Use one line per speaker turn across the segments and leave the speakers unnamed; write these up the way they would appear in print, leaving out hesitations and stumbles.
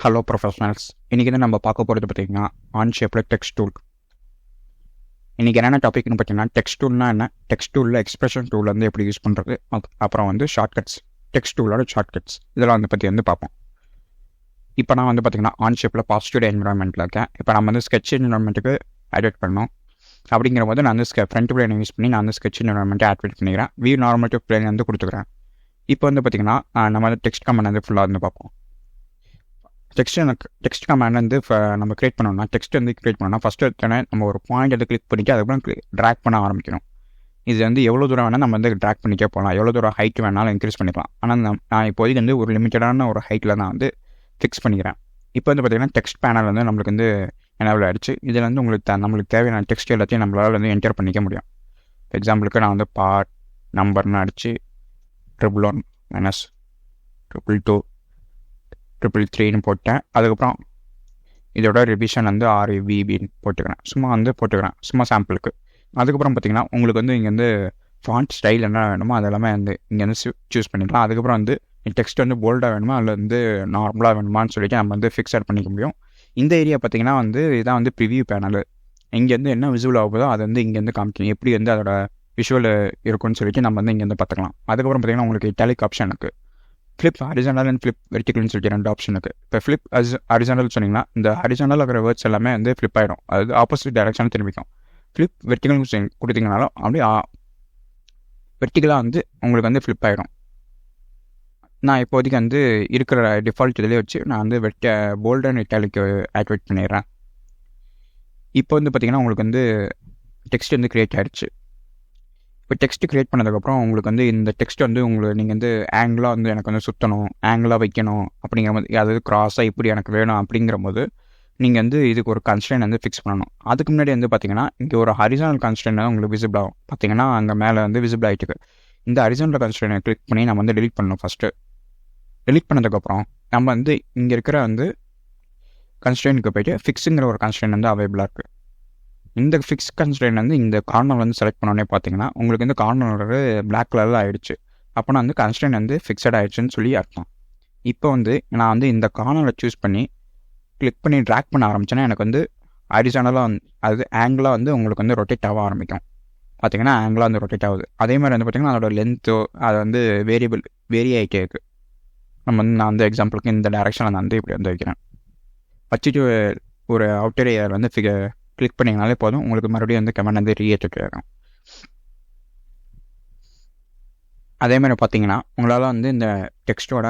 Hello professionals. இன்றைக்கி தான் நம்ம பார்க்க போகிறது பார்த்திங்கன்னா ஆன்ஷேப்பில் டெக்ஸ்ட் டூல். இன்றைக்கி என்னென்ன டாபிக்னு பார்த்தீங்கன்னா டெக்ஸ்ட் டூல்னால் என்ன, டெக்ஸ்ட் டூலில் எக்ஸ்பிரஷன் டூல் வந்து எப்படி யூஸ் பண்ணுறது, அப்புறம் வந்து ஷார்ட்கட்ஸ், டெக்ஸ்ட் டூலோட ஷார்ட்கட்ஸ் இதெல்லாம் வந்து பற்றி வந்து பார்ப்போம். இப்போ நான் வந்து பார்த்திங்கன்னா ஆன்ஷேப்பில் பாசிட்டிவ் என்விரான்மெண்ட்டில் இருக்கேன். இப்போ நம்ம வந்து ஸ்கெட்ச் என்விரான்மெண்ட்டுக்கு ஆக்டிவேட் பண்ணோம். அப்படிங்கிற போது நான் வந்து ஃப்ரண்ட் பிளேனை யூஸ் பண்ணி நான் வந்து ஸ்கெட்ச் என்விரான்மெண்ட்டை ஆக்டிவேட் பண்ணிக்கிறேன். வியூ நார்மேட்டிவ் பிளேன் வந்து கொடுத்துக்கிறேன். இப்போ வந்து பார்த்திங்கன்னா நம்ம வந்து டெக்ஸ்ட் கமெண்ட் வந்து ஃபுல்லாக வந்து பார்ப்போம். டெக்ஸ்ட் கமாண்ட் வந்து நம்ம கிரியேட் பண்ணோம்னா, டெக்ஸ்ட் வந்து கிரியேட் பண்ணோம்னா ஃபஸ்ட்டு எடுத்தோன்னே நம்ம ஒரு பாயிண்ட் வந்து கிளிக் பண்ணிவிட்டு அதுக்கப்புறம் ட்ராக் பண்ண ஆரம்பிக்கணும். இது வந்து எவ்வளோ தூரம் வேணால் நம்ம வந்து ட்ராக் பண்ணிக்கே போகலாம், எவ்வளோ தூரம் ஹைட் வேணாலும் இன்க்ரீஸ் பண்ணிக்கலாம். ஆனால் நான் இப்போதைக்கு வந்து ஒரு லிமிட்டடான ஒரு ஹைட்டில் நான் வந்து ஃபிக்ஸ் பண்ணிக்கிறேன். இப்போ வந்து பார்த்திங்கன்னா டெக்ஸ்ட் பேனல் வந்து நம்மளுக்கு வந்து எனேபிள் ஆகிடுச்சு. இதில் வந்து நம்மளுக்கு தேவையான டெக்ஸ்ட் எல்லாத்தையும் நம்மளால் வந்து என்டர் பண்ணிக்க முடியும். எக்ஸாம்பிளுக்கு நான் வந்து பார்ட் நம்பர்னு அடித்து 111 - 222 333 போட்டேன். அதுக்கப்புறம் இதோட ரிவிஷன் வந்து RVBன்னு போட்டுக்கிறேன் சும்மா சாம்பிளுக்கு. அதுக்கப்புறம் பார்த்திங்கன்னா உங்களுக்கு வந்து இங்கே வந்து ஃபாண்ட் ஸ்டைல் என்ன வேணுமோ அதெல்லாமே வந்து இங்கே வந்து சூஸ் பண்ணிக்கலாம். அதுக்கப்புறம் வந்து டெக்ஸ்ட் வந்து போல்டாக வேணுமா அதில் வந்து நார்மலாக வேணுமான்னு சொல்லிட்டு நம்ம வந்து ஃபிக்ஸட் பண்ணிக்க முடியும். இந்த ஏரியா பார்த்திங்கன்னா வந்து இதான் வந்து ப்ரிவியூ பேனல். இங்கேருந்து என்ன விசுவல் ஆகுதோ அதை வந்து இங்கேருந்து காமிக்கணும், எப்படி வந்து அதோட விஷுவல் இருக்குன்னு சொல்லிட்டு நம்ம வந்து இங்கேருந்து பார்த்துக்கலாம். அதுக்கப்புறம் பார்த்திங்கன்னா உங்களுக்கு இட்டாலிக் ஆப்ஷன் இருக்குது. ஃப்ளிப் ஹரிசாண்டல் அண்ட் ஃப்ளிப் வெர்டிகல்னு சொல்லிட்டு 2 ஆப்ஷன் இருக்குது. இப்போ ஃப்ளிப் ஹரிசாண்டல் சொன்னிங்கன்னா இந்த ஹரிசாண்டல் இருக்கிற வேர்ட்ஸ் எல்லாமே வந்து ஃப்ளிப் ஆகிடும், அது ஆப்போசிட் டைரக்ஷன் திரும்பிக்கும். ஃப்ளிப் வெர்டிகல் கொடுத்தீங்கனாலும் அப்படியே வெர்டிகலாக வந்து உங்களுக்கு வந்து ஃப்ளிப் ஆகிடும். நான் இப்போதைக்கு வந்து இருக்கிற டிஃபால்ட் இதிலே வச்சு நான் வந்து போல்ட் அண்ட் இட்டாலிக் ஆக்டிவேட் பண்ணிடுறேன். இப்போ வந்து பார்த்திங்கன்னா உங்களுக்கு வந்து டெக்ஸ்ட் வந்து க்ரியேட் ஆகிடுச்சு. இப்போ டெக்ஸ்ட் க்ரியேட் பண்ணதுக்கப்புறம் உங்களுக்கு வந்து இந்த டெக்ஸ்ட் வந்து நீங்கள் வந்து ஆங்கிளாக வந்து எனக்கு வந்து சுற்றணும், ஆங்கிளாக வைக்கணும் அப்படிங்கிற போது, அதாவது க்ராஸாக இப்படி எனக்கு வேணும் அப்படிங்கிற போது நீங்கள் வந்து இதுக்கு ஒரு கன்ஸ்ட்ரெயின் வந்து ஃபிக்ஸ் பண்ணணும். அதுக்கு முன்னாடி வந்து பார்த்திங்கன்னா இங்கே ஒரு ஹரிசானல் கன்ஸ்ட்ரெயின் உங்களுக்கு விசிபிள் ஆகும். பார்த்திங்கன்னா அங்கே மேலே வந்து விசிபிள் ஆகிட்டு இந்த ஹரிசானல் கன்ஸ்ட்ரெயினை கிளிக் பண்ணி நம்ம வந்து டெலிட் பண்ணணும். ஃபஸ்ட்டு டெலிட் பண்ணதுக்கப்புறம் நம்ம வந்து இங்கே இருக்கிற வந்து கன்ஸ்ட்ரெயினுக்கு போய்ட்டு ஃபிக்ஸுங்கிற ஒரு கன்ஸ்ட்ரெயின் வந்து அவைலபிளாக இருக்குது. இந்த ஃபிக்ஸ் கன்ஸ்ட்ரெயின் வந்து இந்த கார்னர் வந்து செலக்ட் பண்ணோன்னே பார்த்தீங்கன்னா உங்களுக்கு வந்து கார்னர் பிளாக் கலரில் ஆகிடுச்சு. அப்போனா வந்து கன்ஸ்ட்ரெயின் வந்து ஃபிக்ஸட் ஆகிடுச்சுன்னு சொல்லி அர்த்தம். இப்போ வந்து நான் வந்து இந்த கார்னரை சூஸ் பண்ணி கிளிக் பண்ணி ட்ராக் பண்ண ஆரம்பிச்சேன்னா எனக்கு வந்து ஹரிசாண்டலாக வந்து அது ஆங்கிளாக வந்து உங்களுக்கு வந்து ரொட்டேட் ஆக ஆரம்பிக்கும். பார்த்திங்கன்னா ஆங்கிளாக வந்து ரொட்டேட் ஆகுது. அதே மாதிரி வந்து பார்த்திங்கன்னா அதோட லென்த்தோ அது வந்து வேரி ஆகிட்டே இருக்குது. நான் வந்து எக்ஸாம்பிளுக்கு இந்த டைரெக்ஷனில் நான் வந்து இப்படி வந்து வைக்கிறேன். வச்சுட்டு ஒரு அவுட்டர் ஏர் வந்து கிளிக் பண்ணிங்கனாலே போதும், உங்களுக்கு மறுபடியும் வந்து கமெண்ட் வந்து ரீஏட் ஆகும். அதே மாதிரி பார்த்தீங்கன்னா உங்களால் வந்து இந்த டெக்ஸ்ட்டோட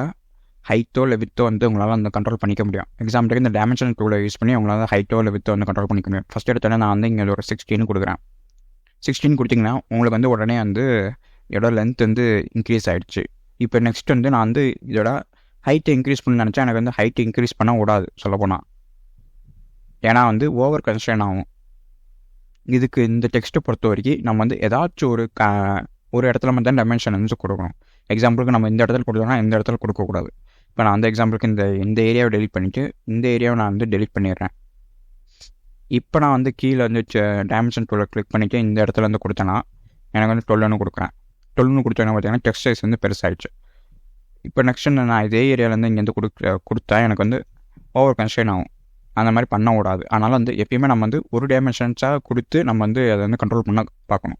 ஹைட்டோ இல்லை வித்தோ வந்து உங்களால் வந்து கண்ட்ரோல் பண்ணிக்க முடியும். எக்ஸாம்பிளுக்கு இந்த டைமென்ஷன் டூலை யூஸ் பண்ணி உங்களால் ஹைட்டோ இல்லை வித்தோ வந்து கண்ட்ரோல் பண்ணிக்க முடியும். ஃபஸ்ட் எடுத்தோடனே நான் வந்து இங்கே ஒரு 16 கொடுக்குறேன். 16 கொடுத்திங்கன்னா உங்களுக்கு வந்து உடனே வந்து இதோட லென்த் வந்து இன்க்ரீஸ் ஆகிடுச்சு. இப்போ நெக்ஸ்ட் வந்து நான் வந்து இதோட ஹைட்டை இன்க்ரீஸ் பண்ண நினச்சா எனக்கு வந்து ஹைட்டை இன்க்ரீஸ் பண்ண விடாது சொல்லப்போனால், ஏன்னா வந்து ஓவர் கன்ஸ்ட்ரெயின் ஆகும். இதுக்கு இந்த டெக்ஸ்ட்டை பொறுத்த வரைக்கும் நம்ம வந்து ஏதாச்சும் ஒரு இடத்துல மட்டும் தான் டைமென்ஷன் வந்து கொடுக்கணும். எக்ஸாம்பிளுக்கு நம்ம இந்த இடத்துல கொடுத்தோம்னா இந்த இடத்துல கொடுக்கக்கூடாது. இப்போ நான் அந்த எக்ஸாம்பிளுக்கு இந்த ஏரியாவை டெலிட் பண்ணிவிட்டு இந்த ஏரியாவை நான் வந்து டெலிட் பண்ணிடுறேன். இப்போ நான் வந்து கீழே வந்து டைமென்ஷன் டூலை கிளிக் பண்ணிவிட்டு இந்த இடத்துல வந்து கொடுத்தேன்னா எனக்கு வந்து 12 கொடுக்குறேன். 12 கொடுத்தோன்னா பார்த்தீங்கன்னா டெக்ஸ்ட் சைஸ் வந்து பெருசாகிடுச்சு. இப்போ நெக்ஸ்ட் நான் இதே ஏரியாவிலேருந்து இங்கேருந்து கொடுத்தா எனக்கு வந்து ஓவர் கன்ஸ்ட்ரெயின் ஆகும். அந்த மாதிரி பண்ண கூடாது. அதனால் வந்து எப்பயுமே நம்ம வந்து ஒரு டைமென்ஷன்ஸாக கொடுத்து நம்ம வந்து அதை வந்து கண்ட்ரோல் பண்ண பார்க்கணும்.